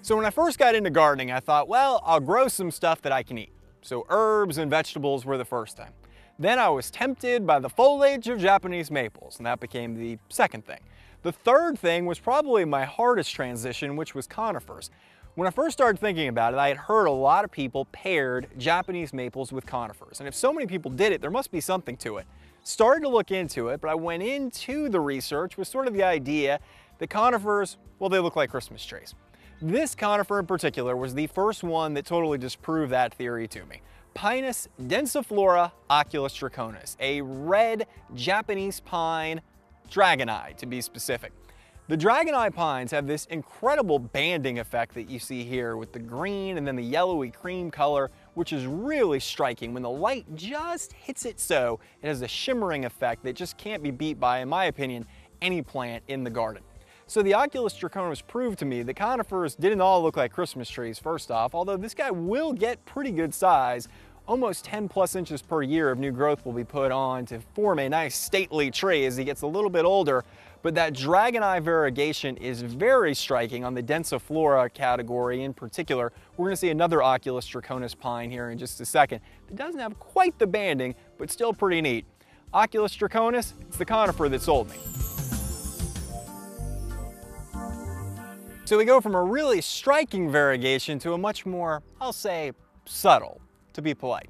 So when I first got into gardening, I thought, well, I'll grow some stuff that I can eat. So herbs and vegetables were the first thing. Then I was tempted by the foliage of Japanese maples, and that became the second thing. The third thing was probably my hardest transition, which was conifers. When I first started thinking about it, I had heard a lot of people paired Japanese maples with conifers. And if so many people did it, there must be something to it. Started to look into it, but I went into the research with sort of the idea that conifers, well, they look like Christmas trees. This conifer in particular was the first one that totally disproved that theory to me. Pinus densiflora oculus draconis, a red Japanese pine, dragon eye to be specific. The dragon eye pines have this incredible banding effect that you see here with the green and then the yellowy cream color, which is really striking. When the light just hits it so, it has a shimmering effect that just can't be beat by, in my opinion, any plant in the garden. So the Oculus draconis proved to me that conifers didn't all look like Christmas trees first off, although this guy will get pretty good size. Almost 10 plus inches per year of new growth will be put on to form a nice stately tree as he gets a little bit older. But that dragon eye variegation is very striking on the densiflora category in particular. We're going to see another Oculus draconis pine here in just a second. It doesn't have quite the banding, but still pretty neat. Oculus draconis, it's the conifer that sold me. So we go from a really striking variegation to a much more, I'll say, subtle, to be polite.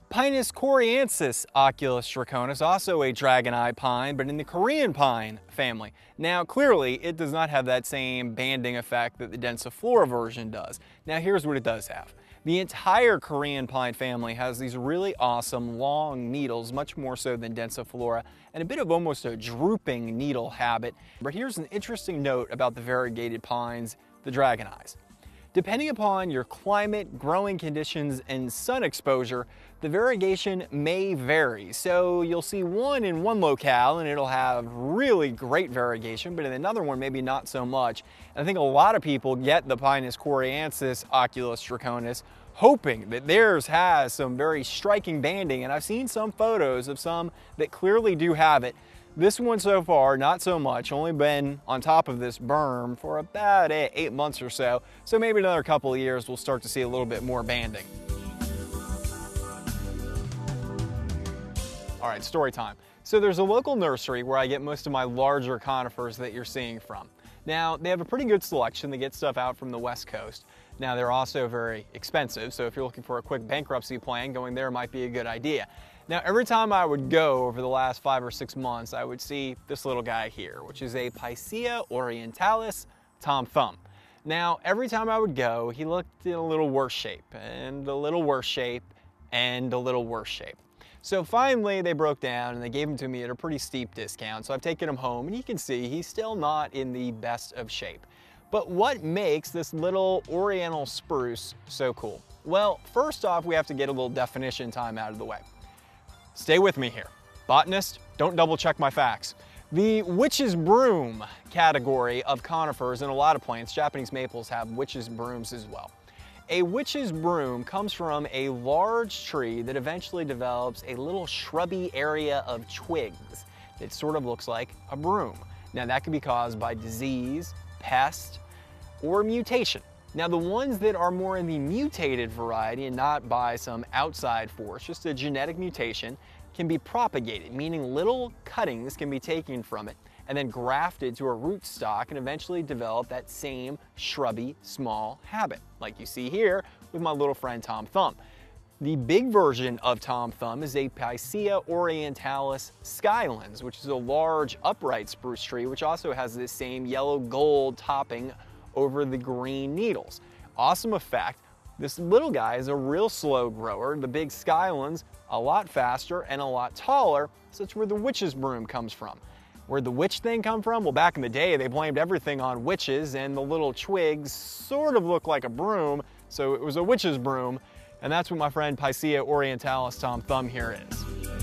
Pinus coreansis oculus draconis, also a dragon eye pine, but in the Korean pine family. Now, clearly, it does not have that same banding effect that the densiflora version does. Now, here's what it does have. The entire Korean pine family has these really awesome long needles, much more so than densiflora, and a bit of almost a drooping needle habit. But here's an interesting note about the variegated pines, the dragon eyes. Depending upon your climate, growing conditions, and sun exposure, the variegation may vary. So you'll see one in one locale and it'll have really great variegation, but in another one maybe not so much. And I think a lot of people get the Pinus coreansis oculus draconis hoping that theirs has some very striking banding, and I've seen some photos of some that clearly do have it. This one so far, not so much, only been on top of this berm for about 8 months or so. So maybe another couple of years we'll start to see a little bit more banding. All right, story time. So there's a local nursery where I get most of my larger conifers that you're seeing from. Now, they have a pretty good selection. They get stuff out from the West Coast. Now, they're also very expensive, so if you're looking for a quick bankruptcy plan, going there might be a good idea. Now, every time I would go over the last 5 or 6 months, I would see this little guy here, which is a Picea orientalis Tom Thumb. Now, every time I would go, he looked in a little worse shape, and a little worse shape, and a little worse shape. So finally, they broke down and they gave him to me at a pretty steep discount. So I've taken him home, and you can see he's still not in the best of shape. But what makes this little oriental spruce so cool? Well, first off, we have to get a little definition time out of the way. Stay with me here. Botanist, don't double check my facts. The witch's broom category of conifers and a lot of plants, Japanese maples have witch's brooms as well. A witch's broom comes from a large tree that eventually develops a little shrubby area of twigs that sort of looks like a broom. Now that can be caused by disease, pest, or mutation. Now the ones that are more in the mutated variety and not by some outside force, just a genetic mutation, can be propagated, meaning little cuttings can be taken from it and then grafted to a rootstock and eventually develop that same shrubby small habit, like you see here with my little friend Tom Thumb. The big version of Tom Thumb is a Picea orientalis skylens, which is a large upright spruce tree which also has this same yellow gold topping over the green needles. Awesome effect. This little guy is a real slow grower. The big skylens a lot faster and a lot taller, so that's where the witch's broom comes from. Where'd the witch thing come from? Well, back in the day, they blamed everything on witches, and the little twigs sort of look like a broom, so it was a witch's broom, and that's what my friend Picea orientalis Tom Thumb here is.